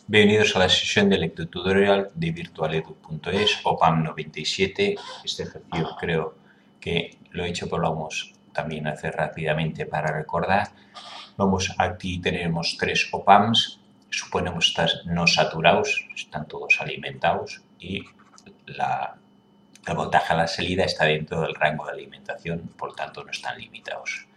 Bienvenidos a la sesión de lectotutorial de virtualedu.es OPAM 97. Este ejercicio creo que lo he hecho, pero lo vamos también a hacer rápidamente para recordar. Aquí tenemos tres OPAMs, suponemos estar no saturados, están todos alimentados y el voltaje a la salida está dentro del rango de alimentación, por tanto no están limitados.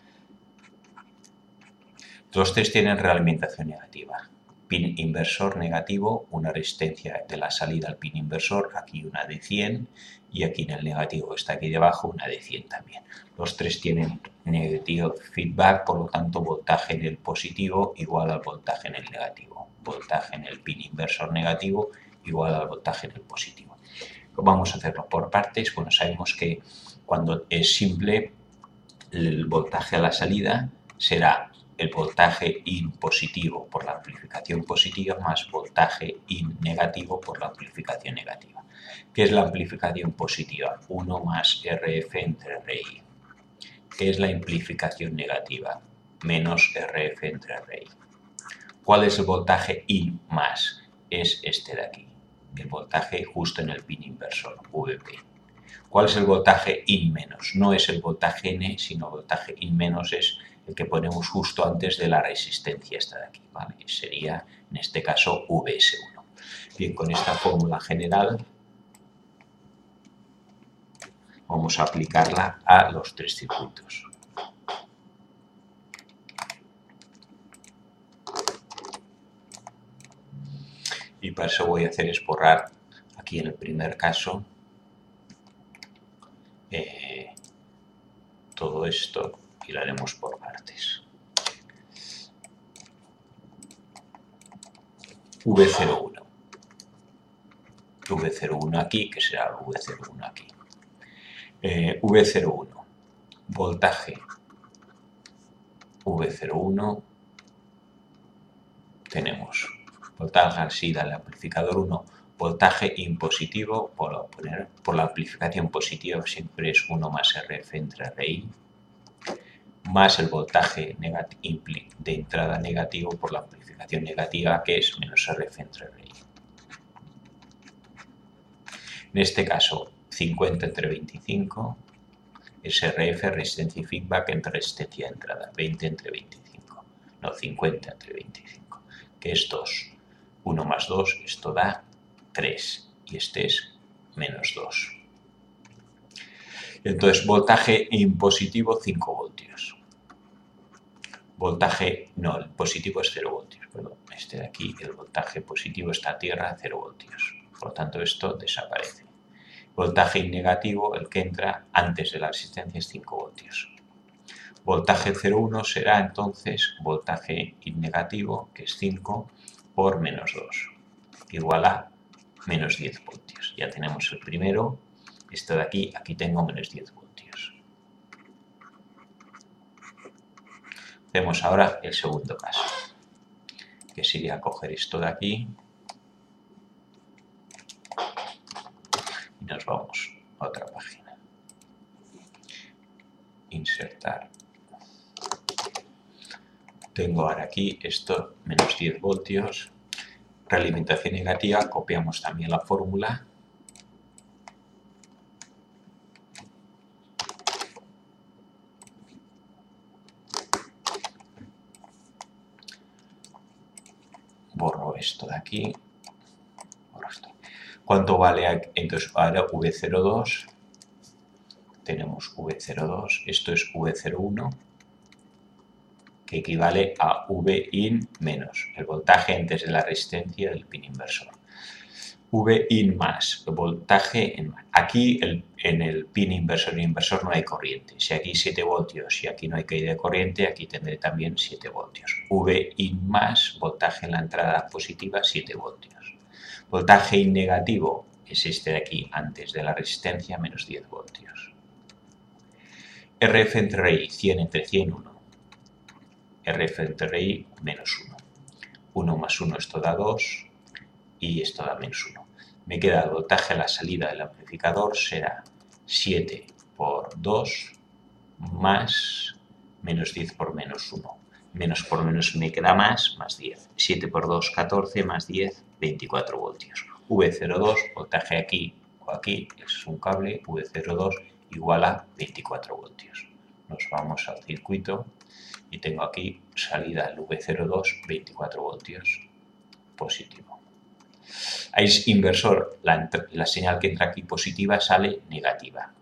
Los tres tienen realimentación negativa. Pin inversor negativo, una resistencia de la salida al pin inversor, aquí una de 100 y aquí en el negativo que está aquí debajo una de 100 también. Los tres tienen negativo feedback, por lo tanto voltaje en el positivo igual al voltaje en el negativo. Voltaje en el pin inversor negativo igual al voltaje en el positivo. Vamos a hacerlo por partes. Bueno, sabemos que cuando es simple el voltaje a la salida será el voltaje in positivo por la amplificación positiva más voltaje in negativo por la amplificación negativa. ¿Qué es la amplificación positiva? 1 más RF entre RI. ¿Qué es la amplificación negativa? Menos RF entre RI. ¿Cuál es el voltaje in más? Es este de aquí, el voltaje justo en el pin inversor, VP. ¿Cuál es el voltaje in menos? No es el voltaje N, sino el voltaje in menos es el que ponemos justo antes de la resistencia esta de aquí, ¿vale? Sería, en este caso, VS1. Bien, con esta fórmula general vamos a aplicarla a los tres circuitos. Y para eso voy a hacer es borrar aquí en el primer caso todo esto y lo haremos por partes. V01. V01 aquí, que será el V01 aquí. V01, voltaje V01, tenemos voltaje al salida del amplificador 1, voltaje impositivo, por la amplificación positiva siempre es 1 más RF entre RI, más el voltaje de entrada negativo por la amplificación negativa, que es menos RF entre RI. En este caso, 50 entre 25 es RF, resistencia y feedback entre resistencia de entrada, 20 entre 25, no, 50 entre 25, que es 2. 1 más 2, esto da 3 y este es menos 2. Entonces, voltaje impositivo 5 voltios. Voltaje, no, el positivo es 0 voltios, perdón, este de aquí, el voltaje positivo está a tierra, 0 voltios. Por lo tanto, esto desaparece. Voltaje negativo, el que entra antes de la resistencia, es 5 voltios. Voltaje 0,1 será entonces voltaje negativo, que es 5, por menos 2, igual a menos 10 voltios. Ya tenemos el primero, esto de aquí, aquí tengo menos 10 voltios. Hacemos ahora el segundo caso, que sería coger esto de aquí y nos vamos a otra página. Insertar. Tengo ahora aquí esto, menos 10 voltios. Realimentación negativa, copiamos también la fórmula. Borro esto de aquí. Borro esto. ¿Cuánto vale? Entonces ahora V02. Tenemos V02. Esto es V01. Que equivale a Vin menos el voltaje antes de la resistencia del pin inversor. Vin más el voltaje, aquí en el pin inversor y inversor no hay corriente. Si aquí 7 voltios y aquí no hay caída de corriente, aquí tendré también 7 voltios. Vin más voltaje en la entrada positiva, 7 voltios. Voltaje in negativo es este de aquí antes de la resistencia, menos 10 voltios. RF entre RI, 100 entre 100, 1. RF entre RI, menos 1. 1 más 1, esto da 2 y esto da menos 1. Me queda el voltaje a la salida del amplificador, será 7 por 2 más menos 10 por menos 1. menos por menos me queda más 10. 7 por 2, 14, más 10, 24 voltios. V02, voltaje aquí o aquí, es un cable, V02 igual a 24 voltios. Nos vamos al circuito y tengo aquí salida al V02, 24 voltios, positivo. Es inversor, la señal que entra aquí positiva sale negativa.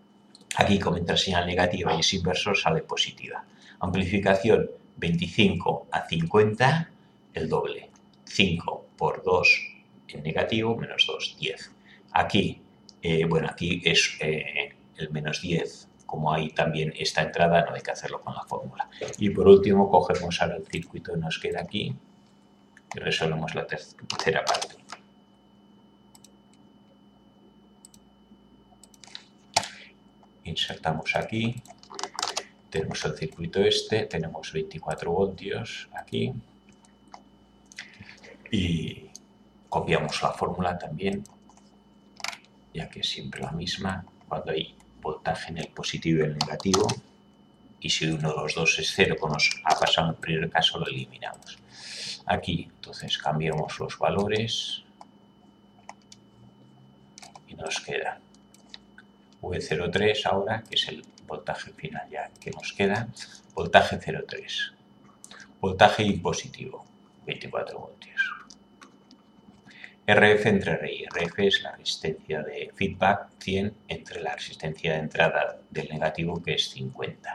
Aquí como entra señal negativa y es inversor sale positiva. Amplificación 25 a 50, el doble. 5 por 2 en negativo, menos 2, 10. Aquí, aquí es el menos 10. Como hay también esta entrada, no hay que hacerlo con la fórmula. Y por último, cogemos ahora el circuito que nos queda aquí y resolvemos la tercera parte. Insertamos aquí. Tenemos el circuito este, tenemos 24 voltios aquí y copiamos la fórmula también, ya que es siempre la misma cuando hay voltaje en el positivo y el negativo, y si uno de los dos es cero, como nos ha pasado en el primer caso, lo eliminamos. Aquí, entonces, cambiamos los valores y nos queda V03 ahora, que es el voltaje final ya que nos queda, voltaje 0,3. Voltaje impositivo, 24 voltios. RF entre R y RF es la resistencia de feedback 100 entre la resistencia de entrada del negativo, que es 50.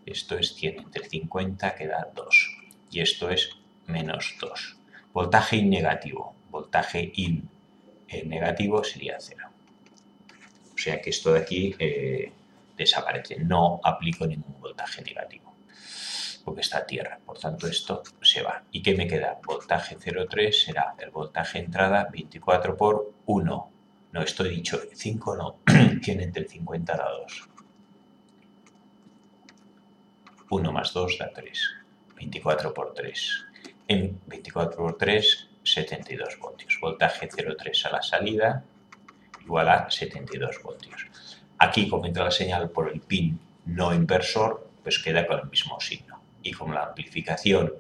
Esto es 100 entre 50, que da 2. Y esto es menos 2. Voltaje in negativo. Voltaje in negativo sería 0. O sea que esto de aquí desaparece. No aplico ningún voltaje negativo, porque está a tierra. Por tanto, esto se va. ¿Y qué me queda? Voltaje 0,3 será el voltaje entrada 24 por 1. No, esto he dicho 5, no. 100 entre 50 da 2. 1 más 2 da 3. 24 por 3. En 24 por 3, 72 voltios. Voltaje 0,3 a la salida igual a 72 voltios. Aquí, como entra la señal por el pin no inversor, pues queda con el mismo signo. Y como la amplificación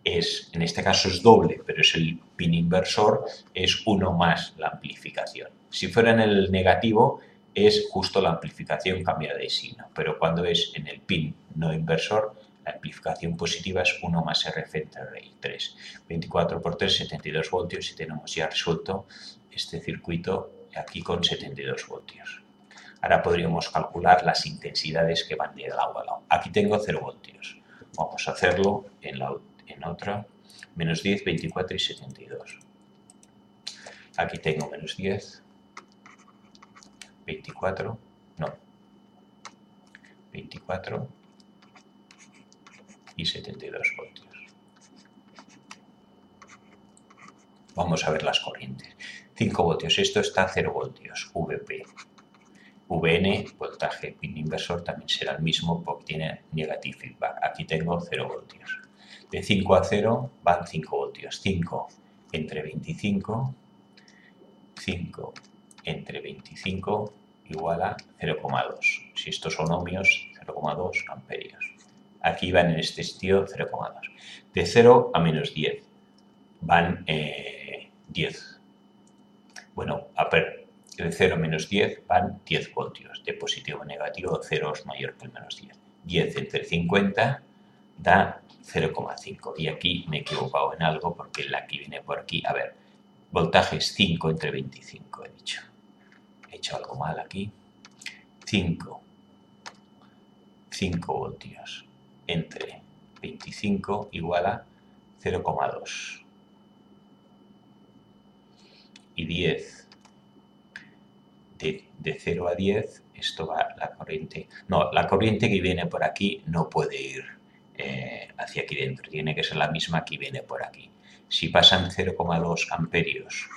es, en este caso es doble, pero es el pin inversor, es 1 más la amplificación. Si fuera en el negativo, es justo la amplificación cambia de signo, pero cuando es en el pin no inversor, la amplificación positiva es 1 más RF entre R y 3. 24 por 3, 72 voltios, y tenemos ya resuelto este circuito aquí con 72 voltios. Ahora podríamos calcular las intensidades que van de lado a lado. Aquí tengo 0 voltios. Vamos a hacerlo en otra. Menos 10, 24 y 72. Aquí tengo menos 10, 24, no, 24 y 72 voltios. Vamos a ver las corrientes. 5 voltios, esto está a 0 voltios, VP. Vn, voltaje pin inversor, también será el mismo porque tiene negative feedback. Aquí tengo 0 voltios. De 5 a 0 van 5 voltios. 5 entre 25, 5 entre 25 igual a 0,2. Si estos son ohmios, 0,2 amperios. Aquí van en este sentido 0,2. De 0 a menos 10 van 10. Bueno, de 0 a menos 10 van 10 voltios. De positivo a negativo, 0 es mayor que el menos 10. 10 entre 50 da 0,5. Y aquí me he equivocado en algo porque el aquí viene por aquí. A ver, voltaje es 5 entre 25, he dicho. He hecho algo mal aquí. 5 voltios entre 25 igual a 0,2. Y 10 de 0 a 10, esto va la corriente. No, la corriente que viene por aquí no puede ir hacia aquí dentro, tiene que ser la misma que viene por aquí. Si pasan 0,2 amperios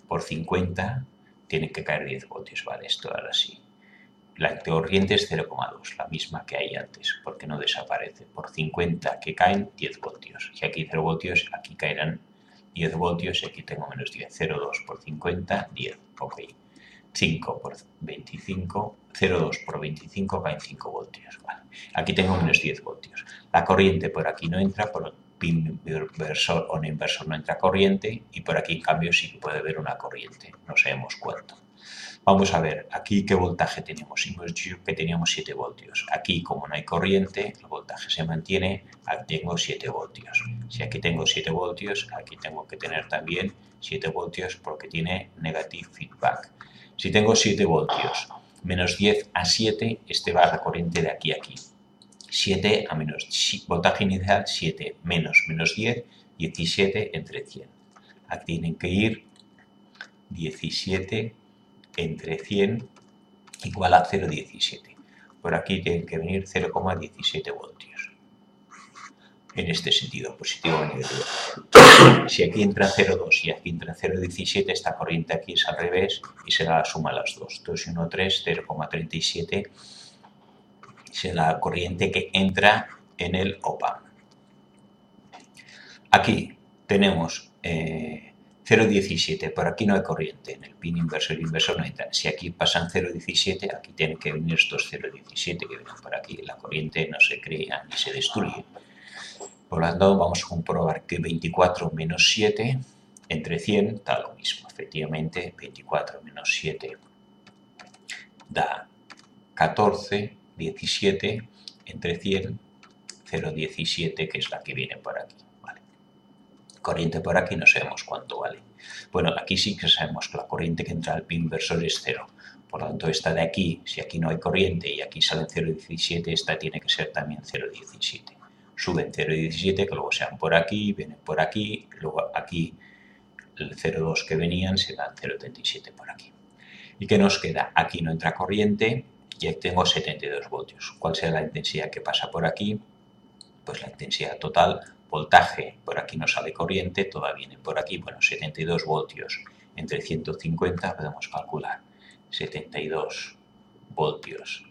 por 50, tienen que caer 10 voltios, vale, esto ahora sí. La corriente es 0,2, la misma que hay antes, porque no desaparece. Por 50 que caen, 10 voltios. Si aquí 0 voltios, aquí caerán 10 voltios y aquí tengo menos 10. 0,2 por 50, 10. Ok. 5 por 25, 0,2 por 25 caen 5 voltios. Vale. Aquí tengo menos 10 voltios. La corriente por aquí no entra, por el pin inversor o no inversor no entra corriente, y por aquí en cambio sí que puede haber una corriente, no sabemos cuánto. Vamos a ver, aquí qué voltaje tenemos. Hemos dicho que teníamos 7 voltios. Aquí, como no hay corriente, el voltaje se mantiene, aquí tengo 7 voltios. Si aquí tengo 7 voltios, aquí tengo que tener también 7 voltios porque tiene negative feedback. Si tengo 7 voltios, menos 10 a 7, este va a la corriente de aquí a aquí. 7 a menos, voltaje inicial 7, menos 10, 17 entre 100. Aquí tienen que ir 17 entre 100 igual a 0,17. Por aquí tienen que venir 0,17 voltios. En este sentido, positivo o negativo. Si aquí entra 0,2 y aquí entra 0,17, esta corriente aquí es al revés y será la suma de las dos. 2 y 1, 3, 0,37 será la corriente que entra en el op-amp. Aquí tenemos 0,17, por aquí no hay corriente, en el pin inversor no entra. Si aquí pasan 0,17, aquí tienen que venir estos 0,17 que vienen por aquí. La corriente no se crea ni se destruye. Por lo tanto, vamos a comprobar que 24 menos 7 entre 100 da lo mismo. Efectivamente, 24 menos 7 da 14, 17 entre 100, 0,17, que es la que viene por aquí. Vale. Corriente por aquí no sabemos cuánto vale. Bueno, aquí sí que sabemos que la corriente que entra al pin inversor es 0. Por lo tanto, esta de aquí, si aquí no hay corriente y aquí sale 0,17, esta tiene que ser también 0,17. Suben 0,17, que luego se van por aquí, vienen por aquí, luego aquí el 0,2 que venían se dan 0,37 por aquí. ¿Y qué nos queda? Aquí no entra corriente y aquí tengo 72 voltios. ¿Cuál será la intensidad que pasa por aquí? Pues la intensidad total, voltaje, por aquí no sale corriente, toda viene por aquí. Bueno, 72 voltios entre 150 podemos calcular. 72 voltios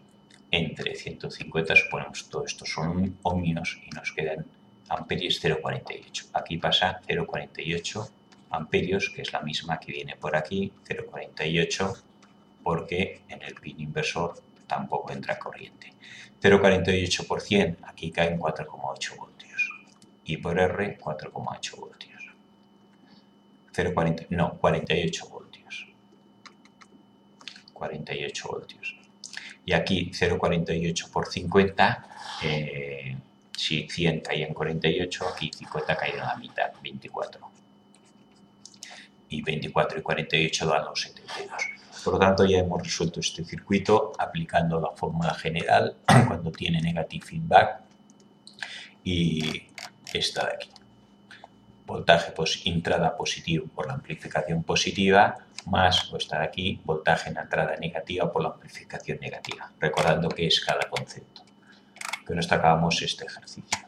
entre 150, suponemos todo esto son ohmios y nos quedan amperios 0,48. Aquí pasa 0,48 amperios, que es la misma que viene por aquí, 0,48, porque en el pin inversor tampoco entra corriente. 0,48 por 100, aquí caen 4,8 voltios. Y por R, 4,8 voltios. 48 voltios. 48 voltios. Y aquí 0,48 por 50, si 100 caía en 48, aquí 50 caía en la mitad, 24. Y 24 y 48 dan los 72. Por lo tanto, ya hemos resuelto este circuito aplicando la fórmula general cuando tiene negative feedback y esta de aquí. Voltaje entrada positivo por la amplificación positiva más esta de aquí, voltaje en entrada negativa por la amplificación negativa. Recordando que es cada concepto. Con esto acabamos este ejercicio.